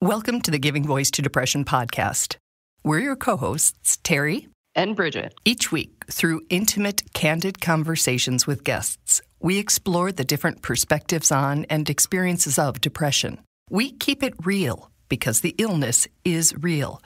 Welcome to the Giving Voice to Depression podcast. We're your co-hosts, Terry and Bridget. Each week, through intimate, candid conversations with guests, we explore the different perspectives on and experiences of depression. We keep it real because the illness is real.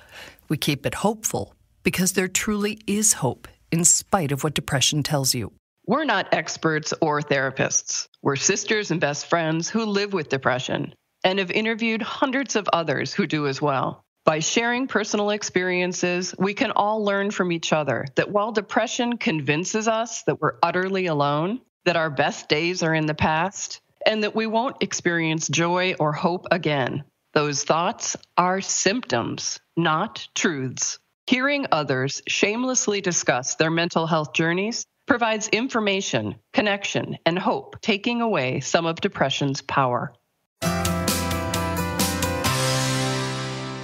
We keep it hopeful because there truly is hope in spite of what depression tells you. We're not experts or therapists. We're sisters and best friends who live with depression and have interviewed hundreds of others who do as well. By sharing personal experiences, we can all learn from each other that while depression convinces us that we're utterly alone, that our best days are in the past, and that we won't experience joy or hope again, those thoughts are symptoms, not truths. Hearing others shamelessly discuss their mental health journeys provides information, connection, and hope, taking away some of depression's power.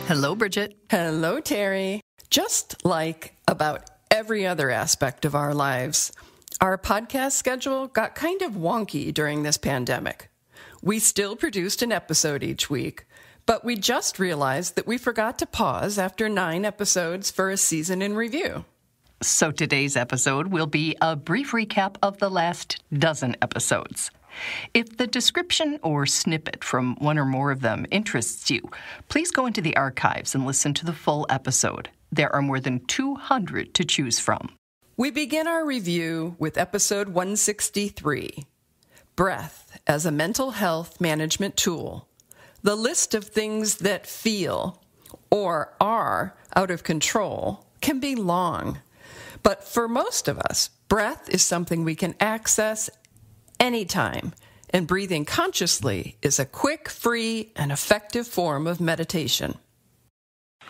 Hello, Bridget. Hello, Terry. Just like about every other aspect of our lives, our podcast schedule got kind of wonky during this pandemic. We still produced an episode each week, but we just realized that we forgot to pause after 9 episodes for a season in review. So today's episode will be a brief recap of the last dozen episodes. If the description or snippet from one or more of them interests you, please go into the archives and listen to the full episode. There are more than 200 to choose from. We begin our review with episode 163, Breath as a Mental Health Management Tool. The list of things that feel or are out of control can be long, but for most of us, breath is something we can access anytime, and breathing consciously is a quick, free, and effective form of meditation.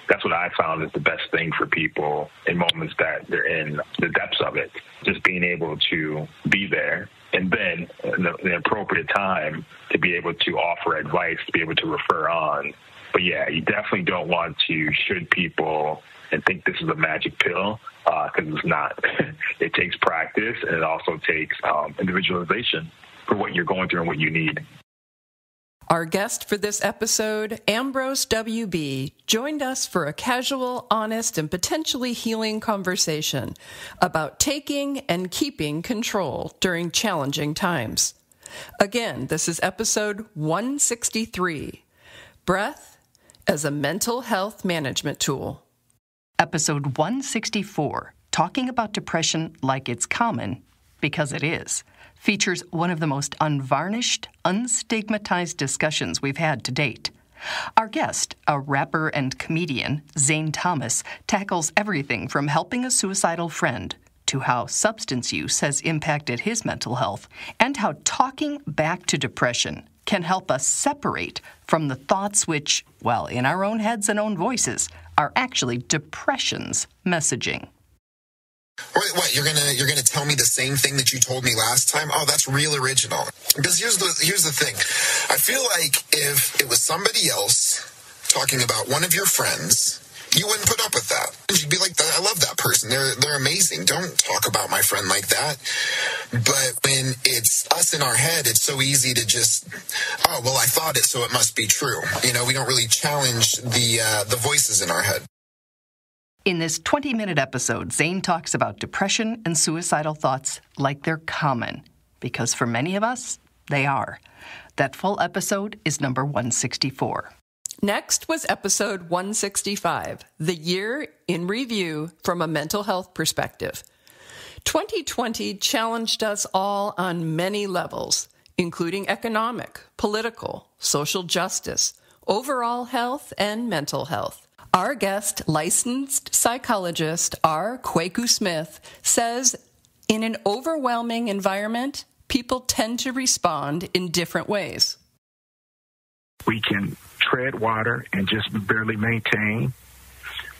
That's what I found is the best thing for people in moments that they're in the depths of it. Just being able to be there, and then in the appropriate time to be able to offer advice, to be able to refer on. But yeah, you definitely don't want to should people and think this is a magic pill, because it's not. It takes practice, and it also takes individualization for what you're going through and what you need. Our guest for this episode, Ambrose W.B., joined us for a casual, honest, and potentially healing conversation about taking and keeping control during challenging times. Again, this is episode 163, Breath as a Mental Health Management Tool. Episode 164, Talking About Depression Like It's Common, because it is, features one of the most unvarnished, unstigmatized discussions we've had to date. Our guest, a rapper and comedian, Zane Thomas, tackles everything from helping a suicidal friend to how substance use has impacted his mental health, and how talking back to depression can help us separate from the thoughts which, well, in our own heads and own voices, are actually depression's messaging. What, you're gonna tell me the same thing that you told me last time? Oh, that's real original. Because here's the thing. I feel like if it was somebody else talking about one of your friends, you wouldn't put up with that. You'd be like, I love that person. They're amazing. Don't talk about my friend like that. But when it's us in our head, it's so easy to just, oh, well, I thought it, so it must be true. You know, we don't really challenge the voices in our head. In this 20-minute episode, Zane talks about depression and suicidal thoughts like they're common, because for many of us, they are. That full episode is number 164. Next was episode 165, The Year in Review from a Mental Health Perspective. 2020 challenged us all on many levels, including economic, political, social justice, overall health, and mental health. Our guest, licensed psychologist R. Kwaku Smith, says in an overwhelming environment, people tend to respond in different ways. We can tread water and just barely maintain.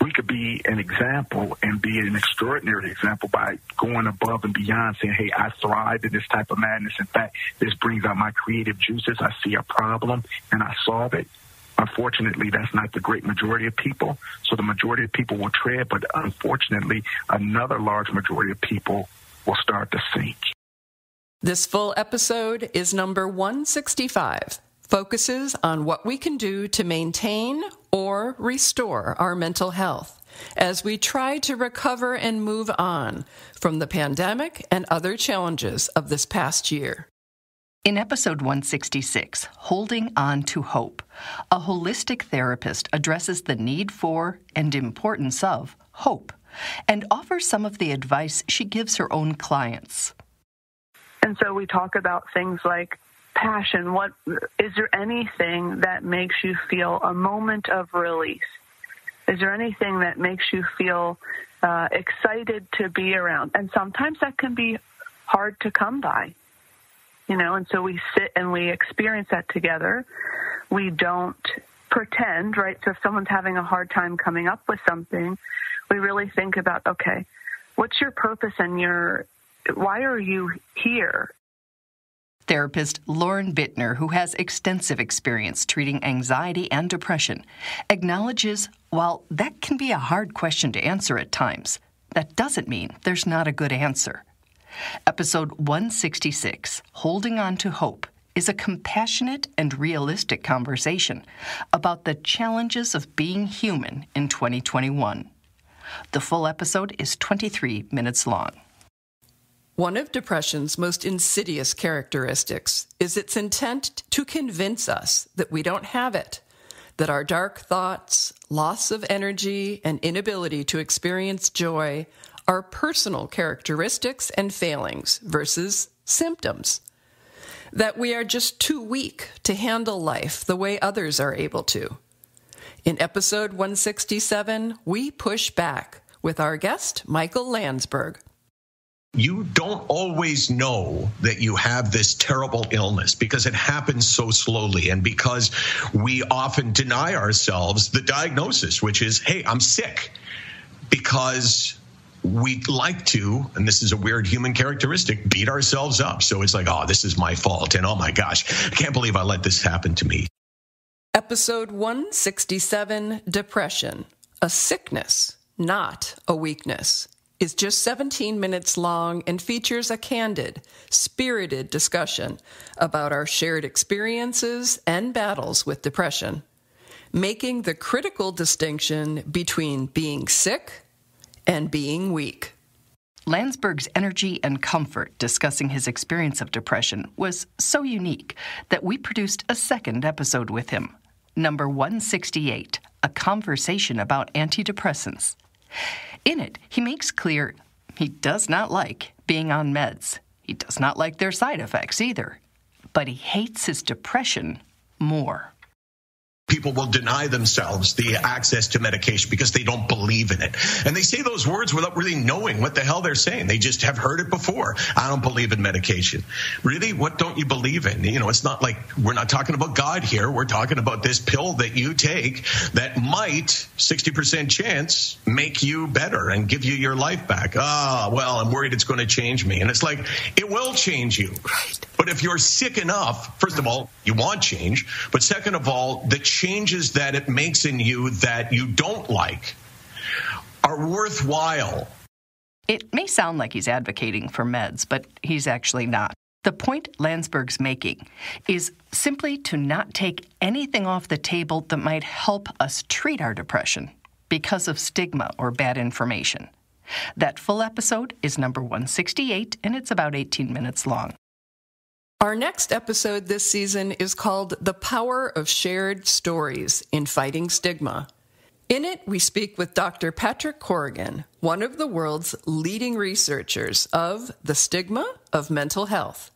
We could be an example and be an extraordinary example by going above and beyond, saying, hey, I thrive in this type of madness. In fact, this brings out my creative juices. I see a problem and I solve it. Unfortunately, that's not the great majority of people. So the majority of people will tread, but unfortunately, another large majority of people will start to sink. This full episode is number 165, focuses on what we can do to maintain or restore our mental health as we try to recover and move on from the pandemic and other challenges of this past year. In episode 166, Holding On to Hope, a holistic therapist addresses the need for and importance of hope and offers some of the advice she gives her own clients. And so we talk about things like passion. Is there anything that makes you feel a moment of release? Is there anything that makes you feel excited to be around? And sometimes that can be hard to come by, and so we sit and we experience that together. We don't pretend, right? So if someone's having a hard time coming up with something, we really think about, okay, what's your purpose and why are you here? Therapist Lauren Bittner, who has extensive experience treating anxiety and depression, acknowledges while that can be a hard question to answer at times, that doesn't mean there's not a good answer. Episode 166, Holding On to Hope, is a compassionate and realistic conversation about the challenges of being human in 2021. The full episode is 23 minutes long. One of depression's most insidious characteristics is its intent to convince us that we don't have it, that our dark thoughts, loss of energy, and inability to experience joy are personal characteristics and failings versus symptoms, that we are just too weak to handle life the way others are able to. In episode 167, we push back with our guest, Michael Landsberg. You don't always know that you have this terrible illness because it happens so slowly and because we often deny ourselves the diagnosis, which is, hey, I'm sick, because we like to, and this is a weird human characteristic, beat ourselves up. So it's like, oh, this is my fault. And oh my gosh, I can't believe I let this happen to me. Episode 167, Depression, a sickness, not a weakness, is just 17 minutes long and features a candid, spirited discussion about our shared experiences and battles with depression, making the critical distinction between being sick and being weak. Landsberg's energy and comfort discussing his experience of depression was so unique that we produced a second episode with him, number 168, A Conversation About Antidepressants. In it, he makes clear he does not like being on meds. He does not like their side effects either, but he hates his depression more. People will deny themselves the access to medication because they don't believe in it. And they say those words without really knowing what the hell they're saying. They just have heard it before. I don't believe in medication. Really? What don't you believe in? It's not like we're not talking about God here. We're talking about this pill that you take that might, 60% chance, make you better and give you your life back. Well, I'm worried it's going to change me. And it's like, it will change you. Right. But if you're sick enough, first of all, you want change. But second of all, the changes that it makes in you that you don't like are worthwhile. It may sound like he's advocating for meds, but he's actually not. The point Landsberg's making is simply to not take anything off the table that might help us treat our depression because of stigma or bad information. That full episode is number 168, and it's about 18 minutes long. Our next episode this season is called The Power of Shared Stories in Fighting Stigma. In it, we speak with Dr. Patrick Corrigan, one of the world's leading researchers of the stigma of mental health.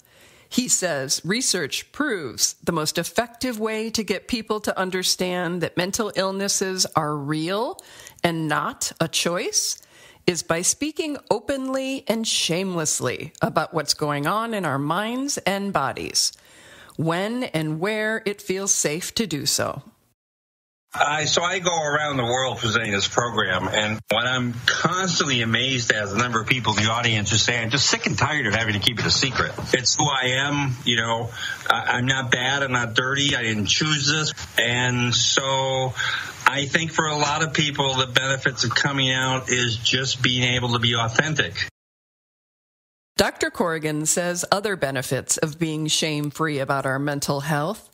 He says research proves the most effective way to get people to understand that mental illnesses are real and not a choice is by speaking openly and shamelessly about what's going on in our minds and bodies, when and where it feels safe to do so. So I go around the world presenting this program, and what I'm constantly amazed at is the number of people in the audience who say, I'm just sick and tired of having to keep it a secret. It's who I am, I'm not bad, I'm not dirty, I didn't choose this. And so I think for a lot of people, the benefits of coming out is just being able to be authentic. Dr. Corrigan says other benefits of being shame-free about our mental health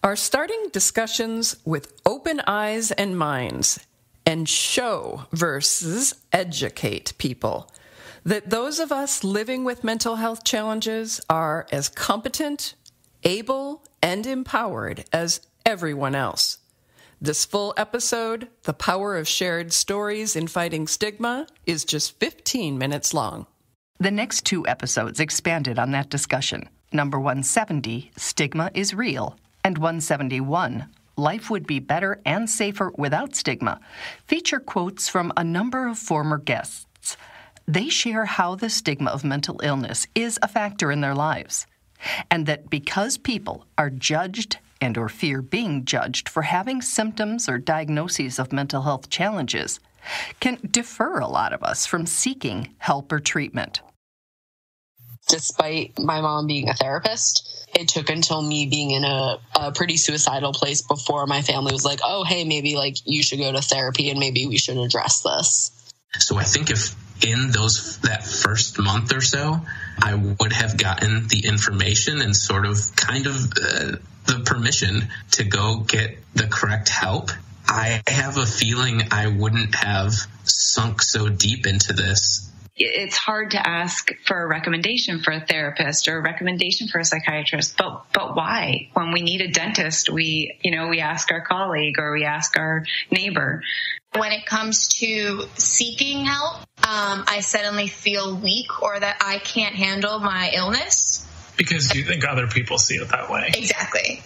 are starting discussions with open eyes and minds and show versus educate people that those of us living with mental health challenges are as competent, able, and empowered as everyone else. This full episode, The Power of Shared Stories in Fighting Stigma, is just 15 minutes long. The next 2 episodes expanded on that discussion. Number 170, Stigma is Real, and 171, Life Would Be Better and Safer Without Stigma, feature quotes from a number of former guests. They share how the stigma of mental illness is a factor in their lives, and that because people are judged and or fear being judged for having symptoms or diagnoses of mental health challenges, can defer a lot of us from seeking help or treatment. Despite my mom being a therapist, it took until me being in a pretty suicidal place before my family was like, oh, hey, maybe you should go to therapy and maybe we should address this. So I think if in that first month or so, I would have gotten the information and sort of the permission to go get the correct help, I have a feeling I wouldn't have sunk so deep into this. It's hard to ask for a recommendation for a therapist or a recommendation for a psychiatrist, but why? When we need a dentist, we ask our colleague or we ask our neighbor. When it comes to seeking help, I suddenly feel weak or that I can't handle my illness. Because you think other people see it that way. Exactly.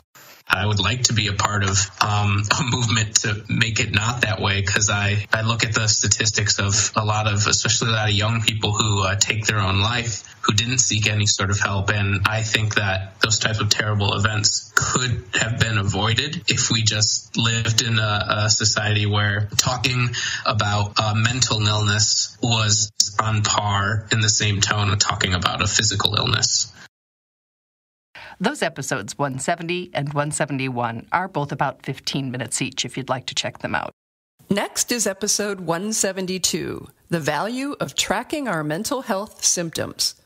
I would like to be a part of a movement to make it not that way, because I look at the statistics of especially a lot of young people who take their own life, who didn't seek any sort of help. And I think that those types of terrible events could have been avoided if we just lived in a society where talking about mental illness was on par in the same tone of talking about a physical illness. Those episodes 170 and 171 are both about 15 minutes each if you'd like to check them out. Next is episode 172, The Value of Tracking Our Mental Health Symptoms.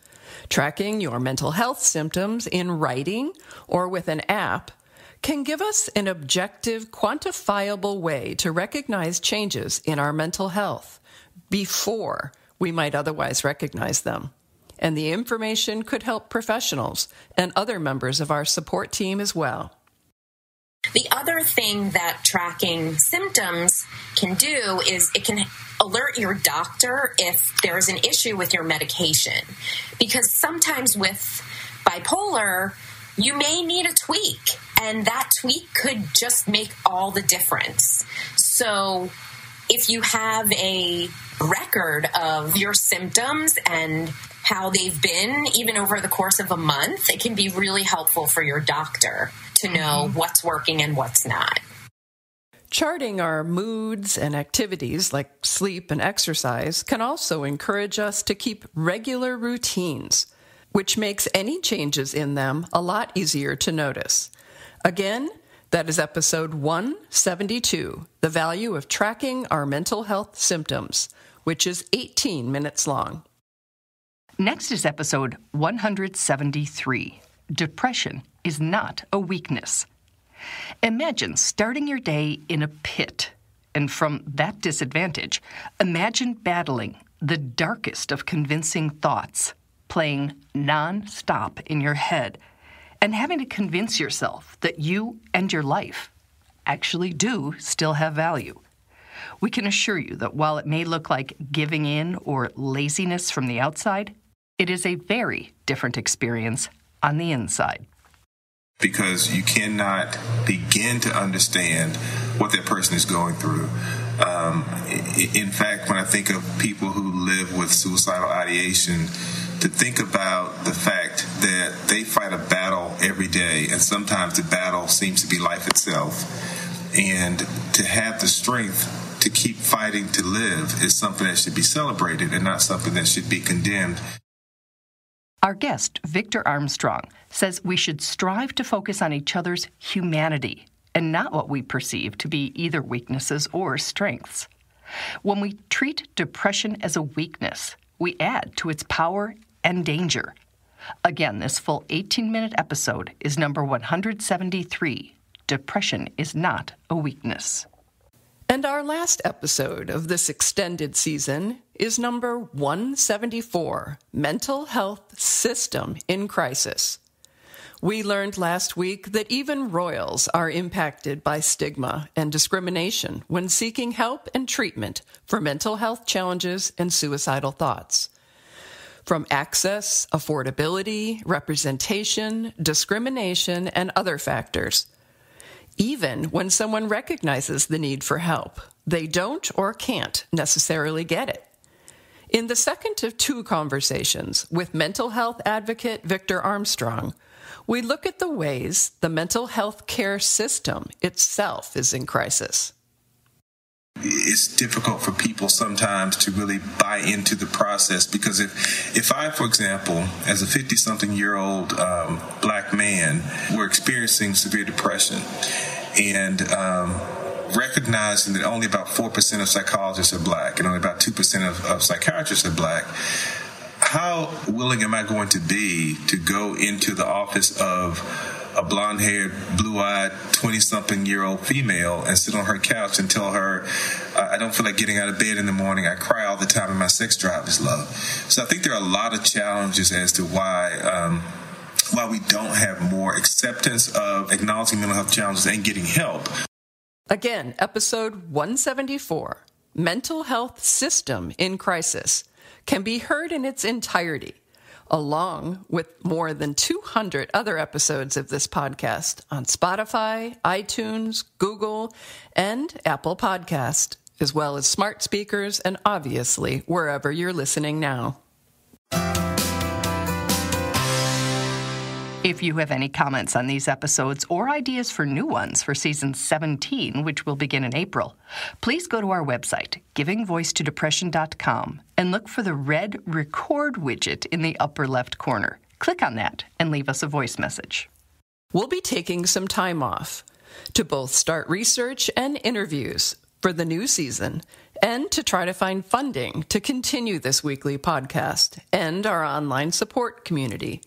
Tracking your mental health symptoms in writing or with an app can give us an objective, quantifiable way to recognize changes in our mental health before we might otherwise recognize them. And the information could help professionals and other members of our support team as well. The other thing that tracking symptoms can do is it can alert your doctor if there's an issue with your medication. Because sometimes with bipolar, you may need a tweak, and that tweak could just make all the difference. So if you have a record of your symptoms and how they've been, even over the course of a month, it can be really helpful for your doctor to know what's working and what's not. Charting our moods and activities like sleep and exercise can also encourage us to keep regular routines, which makes any changes in them a lot easier to notice. Again, that is episode 172, The Value of Tracking Our Mental Health Symptoms, which is 18 minutes long. Next is episode 173, Depression is Not a Weakness. Imagine starting your day in a pit, and from that disadvantage, imagine battling the darkest of convincing thoughts, playing non-stop in your head, and having to convince yourself that you and your life actually do still have value. We can assure you that while it may look like giving in or laziness from the outside, it is a very different experience on the inside. Because you cannot begin to understand what that person is going through. In fact, when I think of people who live with suicidal ideation, to think about the fact that they fight a battle every day, and sometimes the battle seems to be life itself, and to have the strength to keep fighting to live is something that should be celebrated and not something that should be condemned. Our guest, Victor Armstrong, says we should strive to focus on each other's humanity and not what we perceive to be either weaknesses or strengths. When we treat depression as a weakness, we add to its power and danger. Again, this full 18-minute episode is number 173, depression is not a weakness. And our last episode of this extended season is number 174, Mental Health System in Crisis. We learned last week that even royals are impacted by stigma and discrimination when seeking help and treatment for mental health challenges and suicidal thoughts. From access, affordability, representation, discrimination, and other factors. Even when someone recognizes the need for help, they don't or can't necessarily get it. In the second of two conversations with mental health advocate Victor Armstrong, we look at the ways the mental health care system itself is in crisis. It's difficult for people sometimes to really buy into the process because if I, for example, as a 50-something-year-old black man, were experiencing severe depression and recognizing that only about 4% of psychologists are black and only about 2% of psychiatrists are black, how willing am I going to be to go into the office of a blonde-haired, blue-eyed, 20-something-year-old female and sit on her couch and tell her, I don't feel like getting out of bed in the morning, I cry all the time, and my sex drive is low. So I think there are a lot of challenges as to why we don't have more acceptance of acknowledging mental health challenges and getting help. Again, episode 174, Mental Health System in Crisis, can be heard in its entirety, along with more than 200 other episodes of this podcast on Spotify, iTunes, Google, and Apple Podcast, as well as smart speakers and obviously wherever you're listening now. If you have any comments on these episodes or ideas for new ones for season 17, which will begin in April, please go to our website, givingvoicetodepression.com, and look for the red record widget in the upper left corner. Click on that and leave us a voice message. We'll be taking some time off to both start research and interviews for the new season and to try to find funding to continue this weekly podcast and our online support community.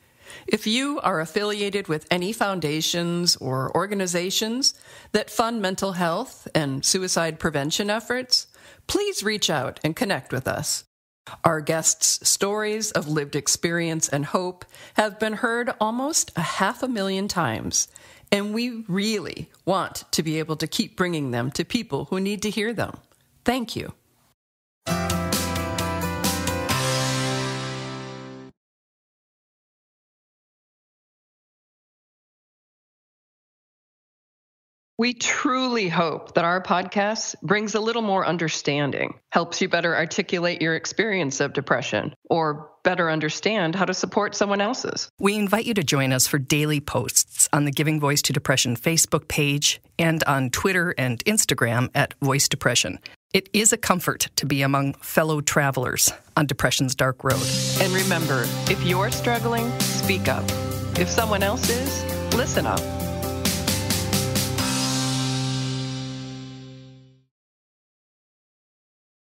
If you are affiliated with any foundations or organizations that fund mental health and suicide prevention efforts, please reach out and connect with us. Our guests' stories of lived experience and hope have been heard almost 500,000 times, and we really want to be able to keep bringing them to people who need to hear them. Thank you. We truly hope that our podcast brings a little more understanding, helps you better articulate your experience of depression, or better understand how to support someone else's. We invite you to join us for daily posts on the Giving Voice to Depression Facebook page and on Twitter and Instagram at Voice Depression. It is a comfort to be among fellow travelers on depression's dark road. And remember, if you're struggling, speak up. If someone else is, listen up.